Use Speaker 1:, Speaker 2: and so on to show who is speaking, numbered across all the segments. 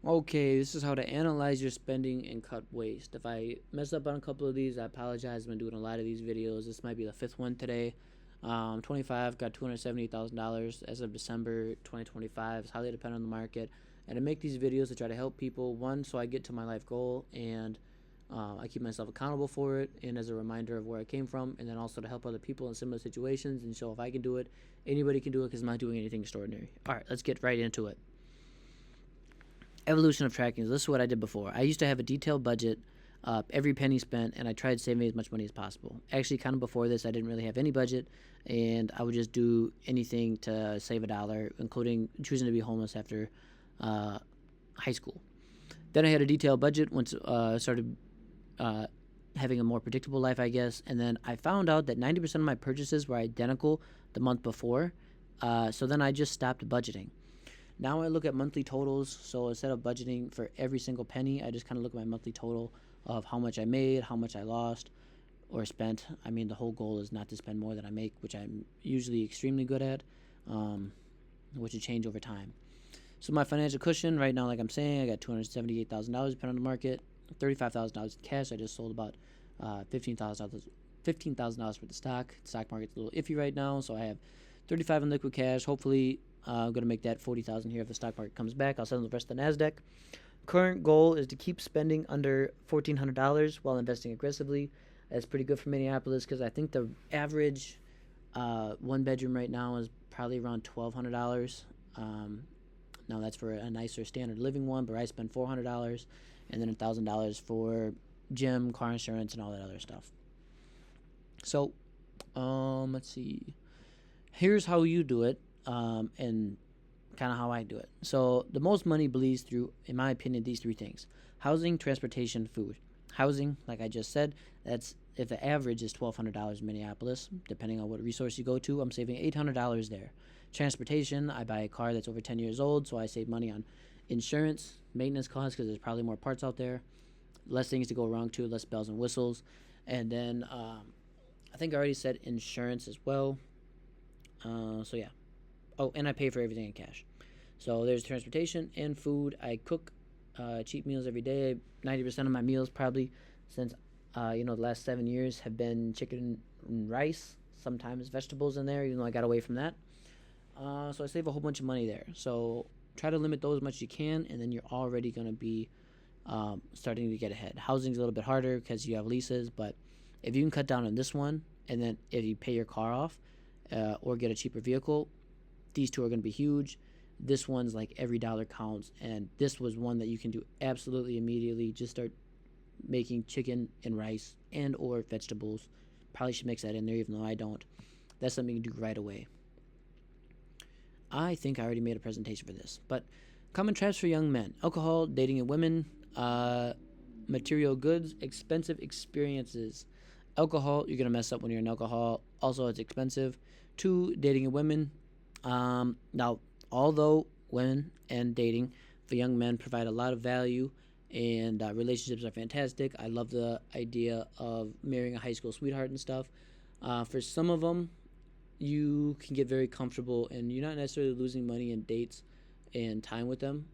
Speaker 1: Okay, this is how to analyze your spending and cut waste. If I mess up on a couple of these, I apologize. I've been doing a lot of these videos. This might be the fifth one today. 25 got $278,000 as of December 2025. It's highly dependent on the market. And I make these videos to try to help people. One, so I get to my life goal and I keep myself accountable for it, and as a reminder of where I came from, and then also to help other people in similar situations and show if I can do it, anybody can do it because I'm not doing anything extraordinary. All right, let's get right into it. Evolution of tracking. This is what I did before. I used to have a detailed budget, every penny spent, and I tried saving as much money as possible. Actually, kind of before this, I didn't really have any budget, and I would just do anything to save $1, including choosing to be homeless after high school. Then I had a detailed budget once I started having a more predictable life, I guess. And then I found out that 90% of my purchases were identical the month before. So then I just stopped budgeting. Now I look at monthly totals. So instead of budgeting for every single penny, I just kind of look at my monthly total of how much I made, how much I lost or spent. I mean, the whole goal is not to spend more than I make, which I'm usually extremely good at, which will change over time. So my financial cushion right now, like I'm saying, I got $278,000 depending on the market. $35,000 in cash. I just sold about $15,000 worth of stock. The stock market's a little iffy right now, so I have $35,000 in liquid cash. Hopefully, I'm going to make that $40,000 here if the stock market comes back. I'll sell the rest of the NASDAQ. Current goal is to keep spending under $1,400 while investing aggressively. That's pretty good for Minneapolis because I think the average one bedroom right now is probably around $1,200. Now that's for a nicer standard living one, but I spend $400 and then $1,000 for gym, car insurance, and all that other stuff. So, let's see. Here's how you do it, and kind of how I do it. So the most money bleeds through, in my opinion, these three things: housing, transportation, food. Housing, like I just said, that's if the average is $1,200 in Minneapolis, depending on what resource you go to, I'm saving $800 there. Transportation, I buy a car that's over 10 years old, so I save money on insurance, maintenance costs, because there's probably more parts out there, less things to go wrong too, less bells and whistles. And then I think I already said insurance as well. So yeah. Oh, and I pay for everything in cash. So there's transportation and food. I cook cheap meals every day. 90% of my meals probably since the last 7 years have been chicken and rice, sometimes vegetables in there, even though I got away from that. So I save a whole bunch of money there. So try to limit those as much as you can, and then you're already going to be starting to get ahead. Housing's a little bit harder because you have leases, but if you can cut down on this one, and then if you pay your car off or get a cheaper vehicle, these two are going to be huge. This one's like every dollar counts, and this was one that you can do absolutely immediately. Just start making chicken and rice and or vegetables. Probably should mix that in there, even though I don't. That's something you can do right away. I think I already made a presentation for this, but common traps for young men: alcohol, dating and women, material goods, expensive experiences. Alcohol, you're gonna mess up when you're in alcohol. Also, it's expensive. 2, dating and women. Now, although women and dating for young men provide a lot of value and relationships are fantastic, I love the idea of marrying a high school sweetheart and stuff. For some of them, you can get very comfortable and you're not necessarily losing money in dates and time with them.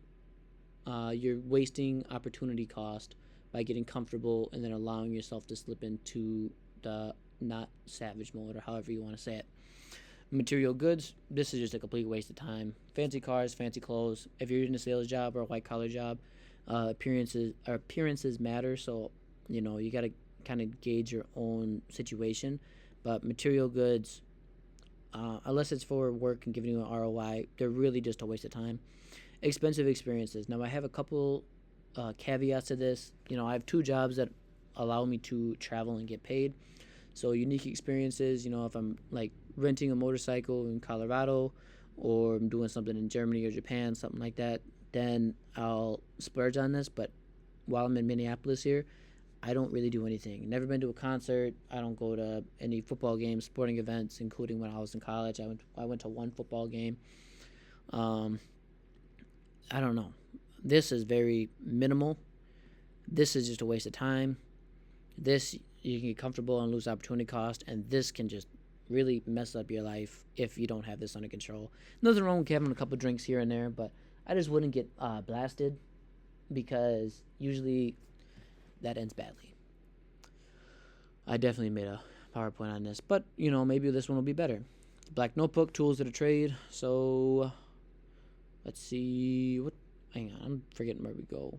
Speaker 1: You're wasting opportunity cost by getting comfortable and then allowing yourself to slip into the not savage mode, or however you want to say it. Material goods, this is just a complete waste of time. Fancy cars, fancy clothes. If you're in a sales job or a white collar job, appearances matter. So you got to kind of gauge your own situation. But material goods, unless it's for work and giving you an ROI, they're really just a waste of time. Expensive experiences. Now, I have a couple caveats to this. I have 2 jobs that allow me to travel and get paid. So unique experiences, if I'm like renting a motorcycle in Colorado or I'm doing something in Germany or Japan, something like that, then I'll splurge on this. But while I'm in Minneapolis here, I don't really do anything. Never been to a concert. I don't go to any football games, sporting events, including when I was in college. I went to 1 football game. I don't know. This is very minimal. This is just a waste of time. This, you can get comfortable and lose opportunity cost, and this can just really mess up your life if you don't have this under control. Nothing wrong with having a couple drinks here and there, but I just wouldn't get blasted because usually that ends badly. I definitely made a PowerPoint on this, but maybe this one will be better. Black Notebook, tools to the trade. So let's see. Hang on, I'm forgetting where we go.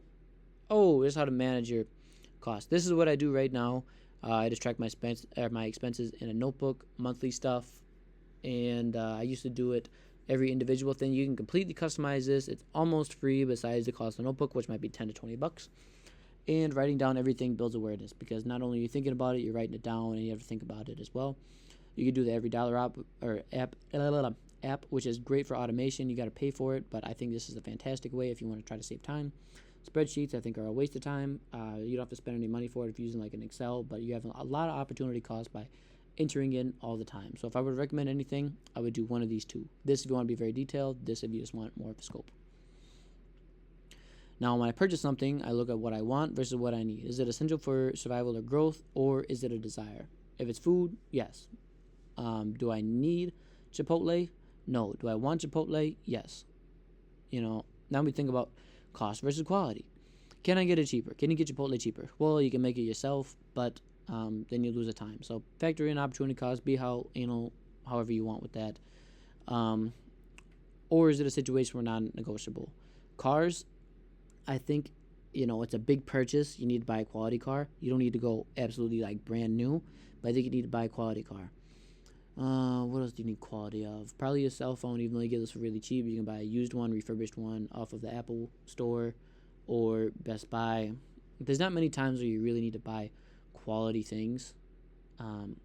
Speaker 1: Oh, this is how to manage your cost. This is what I do right now. I just track my expenses in a notebook, monthly stuff, and I used to do it every individual thing. You can completely customize this. It's almost free besides the cost of the notebook, which might be 10 to 20 bucks. And writing down everything builds awareness, because not only are you thinking about it, you're writing it down, and you have to think about it as well. You can do the every dollar app, which is great for automation. You got to pay for it, but I think this is a fantastic way if you want to try to save time. Spreadsheets, I think, are a waste of time. You don't have to spend any money for it if you're using like an Excel, but you have a lot of opportunity cost by entering in all the time. So if I would recommend anything, I would do one of these two. This if you want to be very detailed, this if you just want more of a scope. Now, when I purchase something, I look at what I want versus what I need. Is it essential for survival or growth, or is it a desire? If it's food, yes. Do I need Chipotle? No. Do I want Chipotle? Yes. Now we think about cost versus quality. Can I get it cheaper? Can you get Chipotle cheaper? Well, you can make it yourself, but then you lose the time. So factor in opportunity cost, be however you want with that. Or is it a situation where non-negotiable? Cars, I think, it's a big purchase. You need to buy a quality car. You don't need to go absolutely like brand new, but I think you need to buy a quality car. What else do you need quality of? Probably a cell phone, even though you get this for really cheap. You can buy a used one, refurbished one off of the Apple store or Best Buy. There's not many times where you really need to buy quality things. And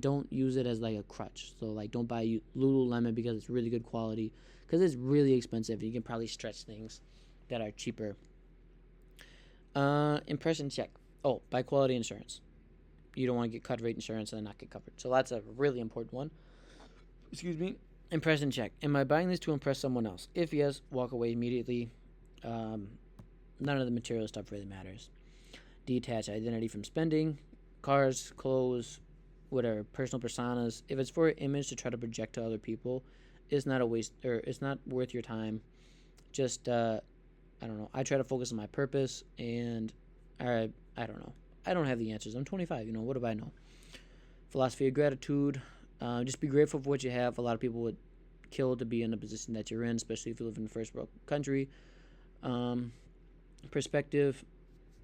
Speaker 1: don't use it as like a crutch. So like don't buy Lululemon because it's really good quality, because it's really expensive. You can probably stretch things that are cheaper. Impression check. Oh, buy quality insurance. You don't want to get cut rate insurance and then not get covered. So that's a really important one. Excuse me. Impression check. Am I buying this to impress someone else? If yes, walk away immediately. None of the material stuff really matters. Detach identity from spending. Cars, clothes, whatever, personal personas. If it's for an image to try to project to other people, it's not a waste, or it's not worth your time. Just, I don't know. I try to focus on my purpose, and I don't know. I don't have the answers. I'm 25, what do I know? Philosophy of gratitude. Just be grateful for what you have. A lot of people would kill to be in the position that you're in, especially if you live in a first world country. Perspective,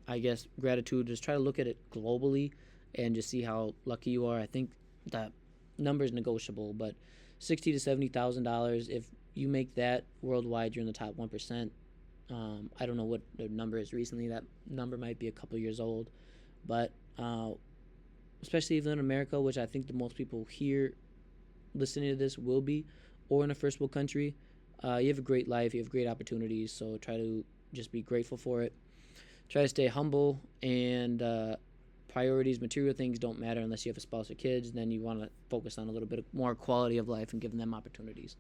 Speaker 1: I guess, gratitude. Just try to look at it globally and just see how lucky you are. I think that number is negotiable, but $60,000 to $70,000, if you make that worldwide, you're in the top 1%. I don't know what the number is recently. That number might be a couple years old. But especially even in America, which I think the most people here listening to this will be, or in a first world country, you have a great life, you have great opportunities, so try to just be grateful for it. Try to stay humble, and priorities, material things don't matter unless you have a spouse or kids. Then you want to focus on a little bit more quality of life and giving them opportunities.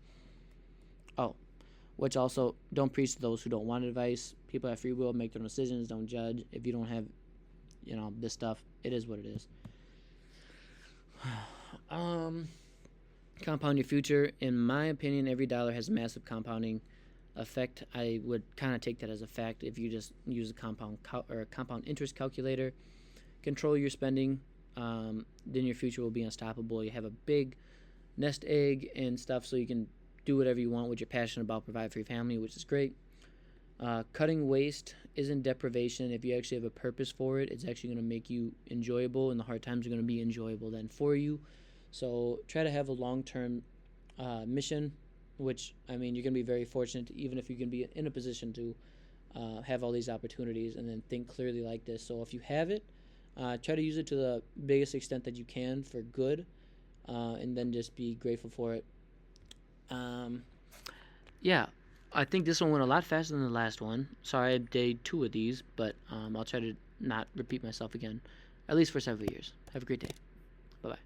Speaker 1: Oh, which also, don't preach to those who don't want advice. People have free will, make their own decisions, don't judge. If you don't have this stuff, it is what it is. Compound your future. In my opinion, every dollar has a massive compounding effect. I would kind of take that as a fact if you just use a compound interest calculator. Control your spending. Then your future will be unstoppable. You have a big nest egg and stuff, so you can do whatever you want, what you're passionate about, provide for your family, which is great. Cutting waste isn't deprivation. If you actually have a purpose for it, it's actually going to make you enjoyable, and the hard times are going to be enjoyable then for you. So try to have a long-term mission, which, you're going to be very fortunate, even if you can be in a position to have all these opportunities and then think clearly like this. So if you have it, try to use it to the biggest extent that you can for good, and then just be grateful for it. Yeah. I think this one went a lot faster than the last one. Sorry I did 2 of these, but I'll try to not repeat myself again, at least for several years. Have a great day. Bye-bye.